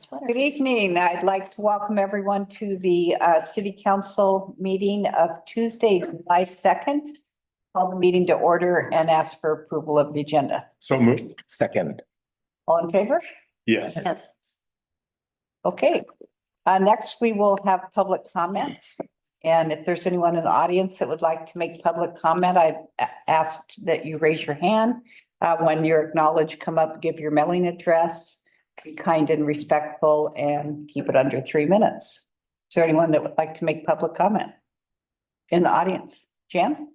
Good evening. I'd like to welcome everyone to the City Council meeting of Tuesday, July 2nd. Call the meeting to order and ask for approval of the agenda. So moved. Second. All in favor? Yes. Yes. Okay. Next, we will have public comment. And if there's anyone in the audience that would like to make public comment, I ask that you raise your hand. When you're acknowledged, come up, give your mailing address. Be kind and respectful and keep it under 3 minutes. Is there anyone that would like to make public comment in the audience? Jan?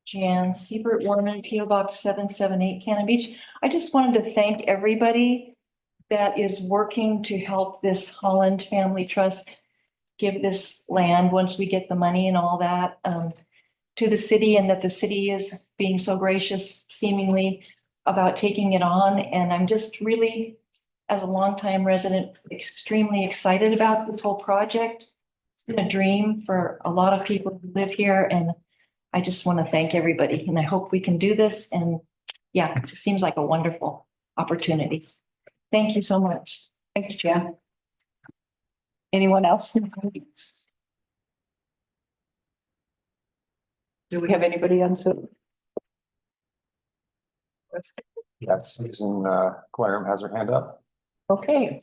Jan Siebert, Warman, PO Box 778, Cannon Beach. I just wanted to thank everybody that is working to help this Holland Family Trust give this land, once we get the money and all that, to the city, and that the city is being so gracious seemingly about taking it on. And I'm just really, as a longtime resident, extremely excited about this whole project. It's been a dream for a lot of people who live here, and I just want to thank everybody, and I hope we can do this. And yeah, it seems like a wonderful opportunity. Thank you so much. Thank you, Jan. Anyone else? Do we have anybody on Zoom? Yes, Susan Quorum has her hand up. Okay.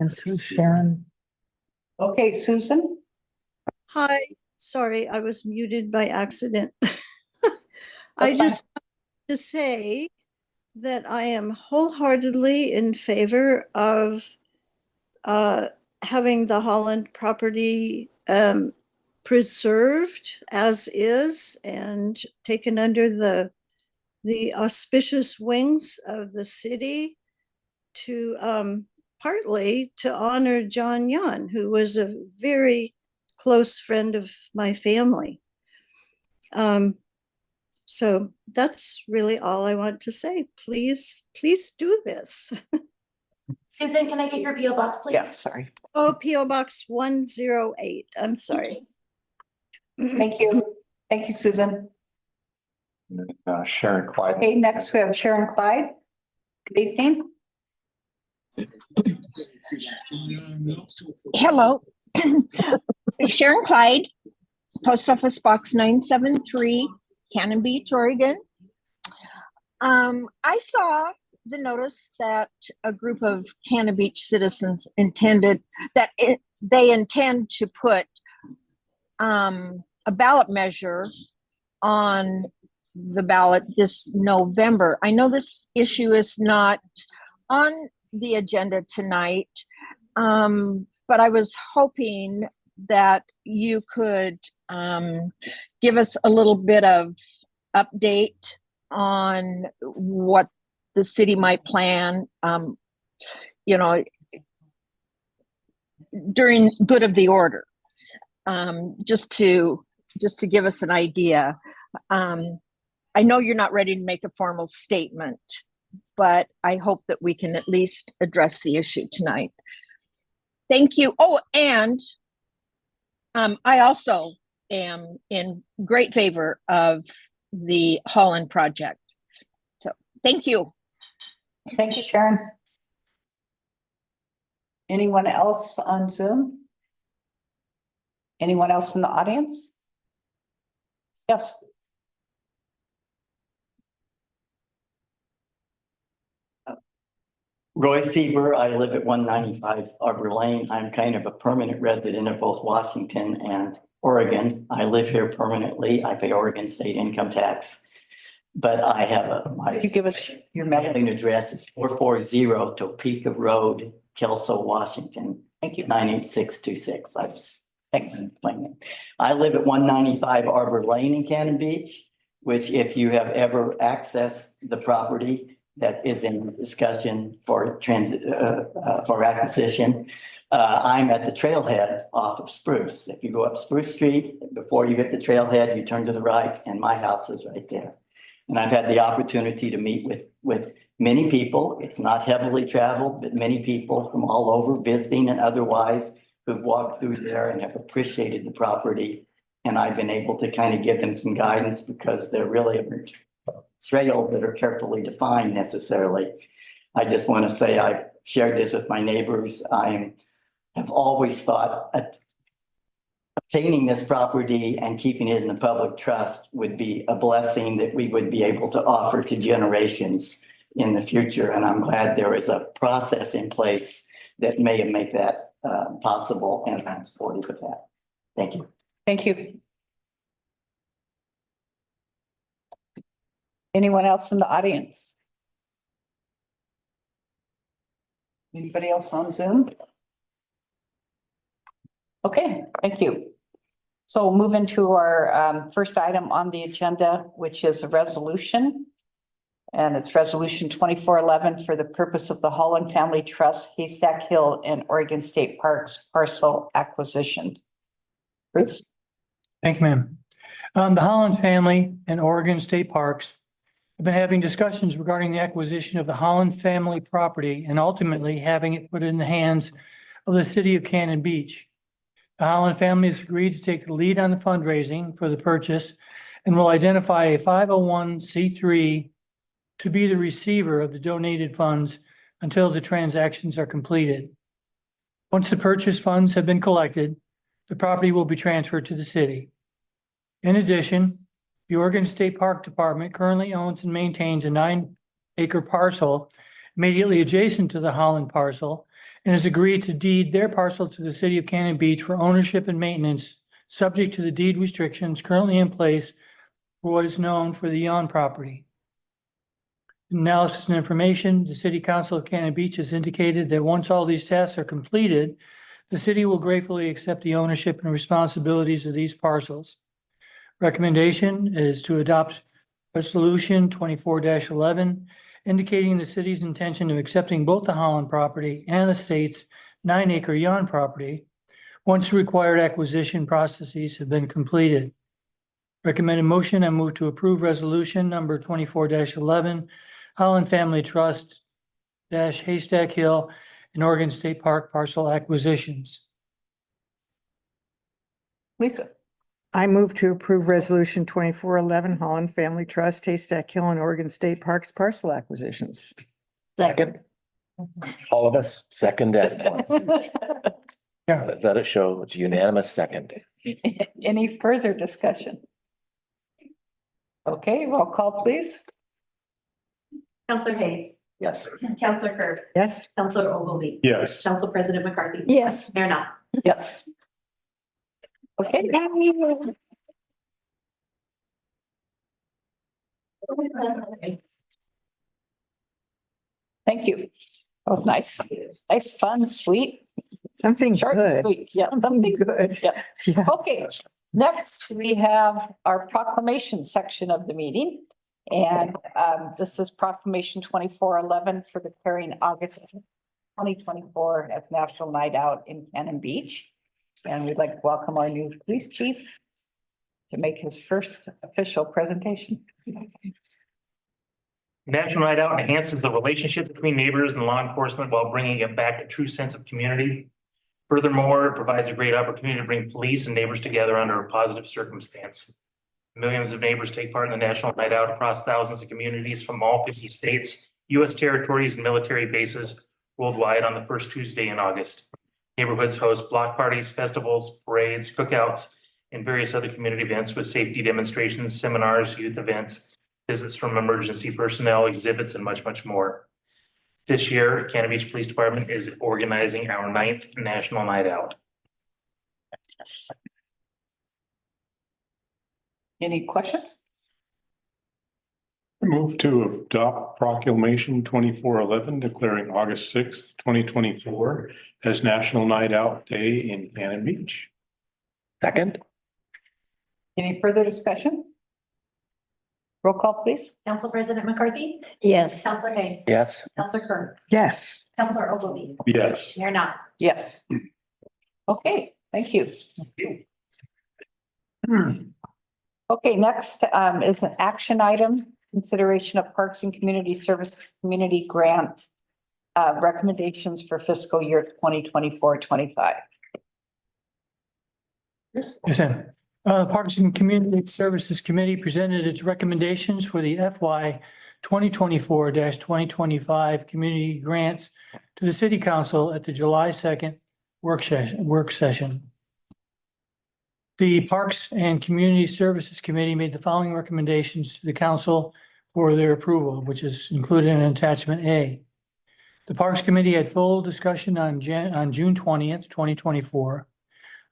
And so Sharon. Okay, Susan? Hi, sorry, I was muted by accident. I Okay. just want to say that I am wholeheartedly in favor of having the Holland property preserved as is and taken under the auspicious wings of the city to partly to honor John Young, who was a very close friend of my family. So that's really all I want to say. Please do this. Susan, can I get your PO box, please? Yeah, sorry. Oh, PO Box 108. I'm sorry. Thank you. Thank you, Susan. Sharon Clyde. Okay, next we have Sharon Clyde. Good evening. Hello, Sharon Clyde, Post Office Box 973, Cannon Beach, Oregon. I saw the notice that a group of Cannon Beach citizens they intend to put a ballot measure on the ballot this November. I know this issue is not on the agenda tonight, but I was hoping that you could give us a little bit of update on what the city might plan, during good of the order, just to give us an idea. I know you're not ready to make a formal statement, but I hope that we can at least address the issue tonight. Thank you. Oh, and I also am in great favor of the Holland project. So thank you. Thank you, Sharon. Anyone else on Zoom? Anyone else in the audience? Yes. Roy Seaver, I live at 195 Arbor Lane. I'm kind of a permanent resident of both Washington and Oregon. I live here permanently. I pay Oregon state income tax. But I have Could you give us your mailing? mailing address is 440 Topeka Road, Kelso, Washington, Thank you. 98626. I just Thanks. explained it. I live at 195 Arbor Lane in Cannon Beach, which if you have ever accessed the property that is in discussion for for acquisition, I'm at the trailhead off of Spruce. If you go up Spruce Street, before you hit the trailhead, you turn to the right and my house is right there. And I've had the opportunity to meet with many people. It's not heavily traveled, but many people from all over visiting and otherwise who've walked through there and have appreciated the property And I've been able to kind of give them some guidance because they're really trails that are carefully defined necessarily. I just want to say I've shared this with my neighbors. Have always thought obtaining this property and keeping it in the public trust would be a blessing that we would be able to offer to generations in the future. And I'm glad there is a process in place that may make that possible, and I'm supportive of that. Thank you. Thank you. Anyone else in the audience? Anybody else on Zoom? Okay, thank you. So we'll move into our first item on the agenda, which is a resolution. And it's resolution 2411 for the purpose of the Holland Family Trust, Haystack Hill and Oregon State Parks parcel acquisition. Bruce? Thank you, ma'am. The Holland family and Oregon State Parks have been having discussions regarding the acquisition of the Holland family property and ultimately having it put in the hands of the city of Cannon Beach. The Holland family has agreed to take the lead on the fundraising for the purchase and will identify a 501c3 to be the receiver of the donated funds until the transactions are completed. Once the purchase funds have been collected, the property will be transferred to the city. In addition, the Oregon State Park Department currently owns and maintains a 9-acre parcel immediately adjacent to the Holland parcel and has agreed to deed their parcel to the city of Cannon Beach for ownership and maintenance, subject to the deed restrictions currently in place for what is known for the Yon property. Analysis and information, the City Council of Cannon Beach has indicated that once all these tasks are completed, the city will gratefully accept the ownership and responsibilities of these parcels. Recommendation is to adopt Resolution 24-11, indicating the city's intention of accepting both the Holland property and the state's 9-acre Yon property once the required acquisition processes have been completed. Recommended motion, I move to approve resolution number 24-11, Holland Family Trust Haystack Hill and Oregon State Park parcel acquisitions. Lisa? I move to approve resolution 2411 Holland Family Trust, Haystack Hill and Oregon State Parks parcel acquisitions. Second. All of us, second at once. Yeah. Let it show it's unanimous second. Any further discussion? Okay, roll call, please. Counselor Hayes, Yes. Counselor Kerr, Yes, Counselor Ogilvy, Yes. Council President McCarthy. Yes. Mayor Knopf. Yes. Okay. Thank you. That was nice. Nice, fun, sweet, something short and good. sweet. Yeah, something good. Good. Yeah. Yeah. Okay, next we have our proclamation section of the meeting. And this is proclamation 2411 for declaring August 2024 as National Night Out in Cannon Beach. And we'd like to welcome our new police chief to make his first official presentation. National Night Out enhances the relationship between neighbors and law enforcement while bringing it back a true sense of community. Furthermore, it provides a great opportunity to bring police and neighbors together under a positive circumstance. Millions of neighbors take part in the National Night Out across thousands of communities from all 50 states, U.S. territories, and military bases worldwide on the first Tuesday in August. Neighborhoods host block parties, festivals, parades, cookouts, and various other community events with safety demonstrations, seminars, youth events, visits from emergency personnel, exhibits, and much, much more. This year, Cannon Beach Police Department is organizing our 9th National Night Out. Any questions? Move to adopt proclamation 2411 declaring August 6th, 2024 as National Night Out Day in Cannon Beach. Second. Any further discussion? Roll call, please. Council President McCarthy, Yes. Counselor Hayes. Yes. Counselor Kerr, Yes, Counselor Ogilvy, Yes. Mayor Knopf. Yes. Okay, thank you. Okay, next is an action item, consideration of Parks and Community Services Community Grant recommendations for fiscal year 2024-25. Yes, ma'am. Parks and Community Services Committee presented its recommendations for the FY 2024-2025 community grants to the City Council at the July 2nd work session. The Parks and Community Services Committee made the following recommendations to the council for their approval, which is included in attachment A. The Parks Committee had full discussion on June 20th, 2024,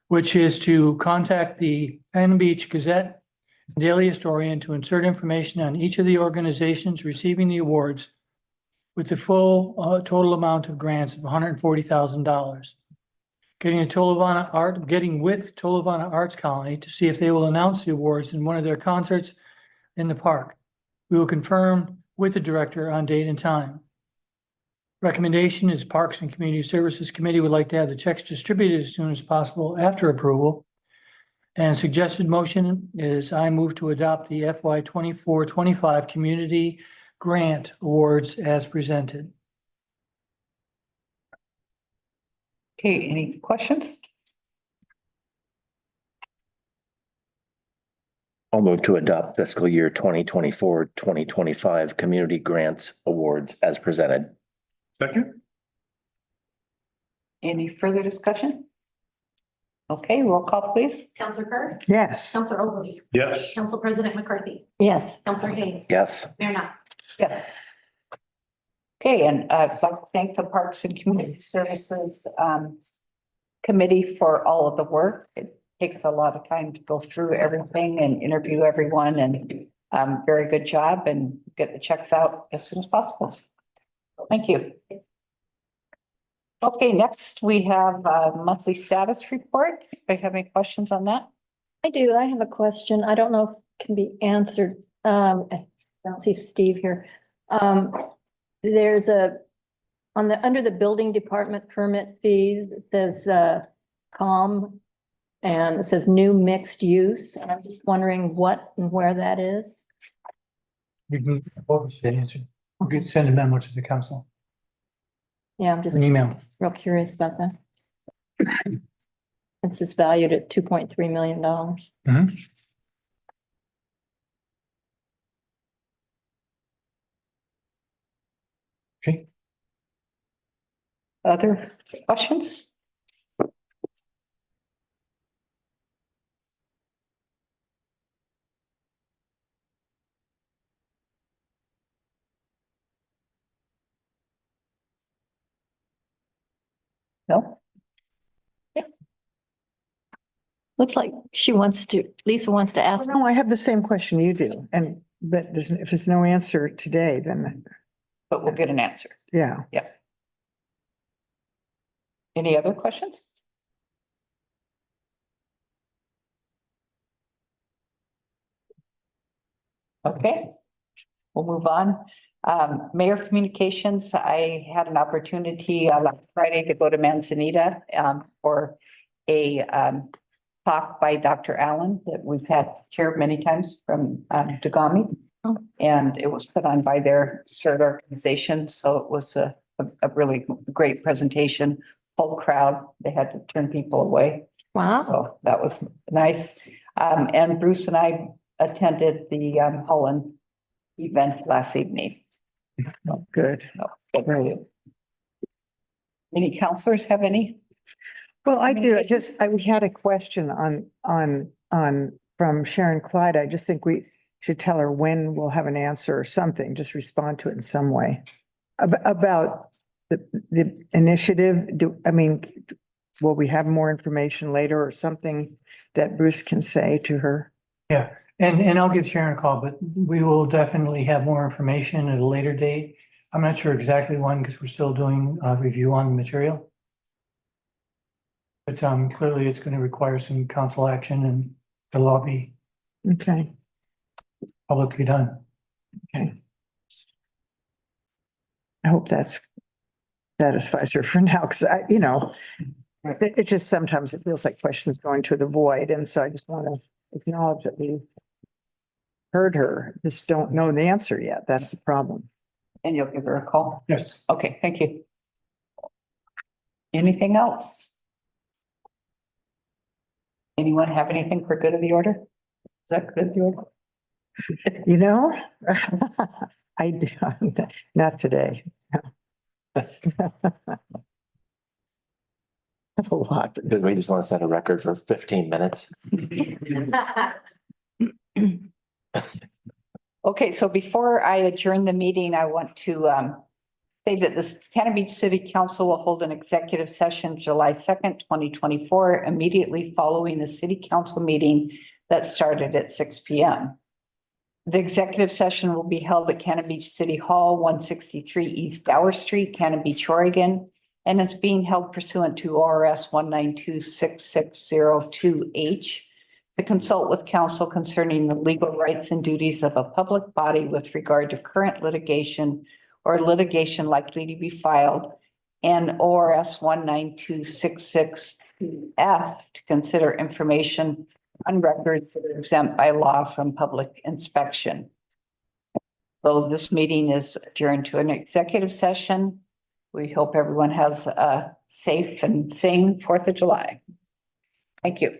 which is to contact the Cannon Beach Gazette Daily Historian to insert information on each of the organizations receiving the awards with the full total amount of grants of $140,000. Getting with Tolovana Arts Colony to see if they will announce the awards in one of their concerts in the park. We will confirm with the director on date and time. Recommendation is Parks and Community Services Committee would like to have the checks distributed as soon as possible after approval. And suggested motion is I move to adopt the FY 24-25 Community Grant Awards as presented. Okay, any questions? I'll move to adopt fiscal year 2024-2025 Community Grants Awards as presented. Second? Any further discussion? Okay, roll call, please. Counselor Kerr? Yes. Counselor Ogilvy? Yes. Council President McCarthy? Yes. Counselor Hayes? Yes. Mayor Knopf? Yes. Okay, and I'd like to thank the Parks and Community Services Committee for all of the work. It takes a lot of time to go through everything and interview everyone, and very good job, and get the checks out as soon as possible. Thank you. Okay, next we have a monthly status report. Do you have any questions on that? I do. I have a question. I don't know if it can be answered. I don't see Steve here. There's under the building department permit fees, it says, COM, and it says new mixed use. And I'm just wondering what and where that is. We can answer. We could send a memo to the council, Yeah, I'm just an email. real curious about that. It's just valued at $2.3 million. Mhm. Okay. Other questions? No? Looks like Lisa wants to ask. No, I have the same question you do, but if there's no answer today, then, But we'll get an answer. yeah. Any other questions? Okay, we'll move on. Mayor Communications, I had an opportunity last Friday to go to Manzanita for a talk by Dr. Allen that we've had here many times from Dagami. And it was put on by their CERT organization, so it was a really great presentation, full crowd. They had to turn people away. Wow. So that was nice. And Bruce and I attended the Holland event last evening. Good. Right. Any counselors have any? Well, I do. We had a question from Sharon Clyde. I just think we should tell her when we'll have an answer or something, just respond to it in some way. About the initiative. Will we have more information later or something that Bruce can say to her? Yeah, and I'll give Sharon a call, but we will definitely have more information at a later date. I'm not sure exactly when, because we're still doing a review on the material. But clearly it's going to require some council action and the law be Okay. publicly done. Okay. I hope that's satisfies her for now, because it just sometimes it feels like questions going to the void. And so I just want to acknowledge that we heard her, just don't know the answer yet. That's the problem. And you'll give her a call? Yes. Okay, thank you. Anything else? Anyone have anything for good of the order? Is that good of the order? You know, I do, not today. A lot. Because we just want to set a record for 15 minutes. Okay, so before I adjourn the meeting, I want to say that the Cannon Beach City Council will hold an executive session July 2nd, 2024, immediately following the city council meeting that started at 6 p.m. The executive session will be held at Cannon Beach City Hall, 163 East Gower Street, Cannon Beach, Oregon, and it's being held pursuant to ORS 1926602H to consult with counsel concerning the legal rights and duties of a public body with regard to current litigation or litigation likely to be filed, and ORS 19266F to consider information on records that are exempt by law from public inspection. So this meeting is adjourned to an executive session. We hope everyone has a safe and sane 4th of July. Thank you.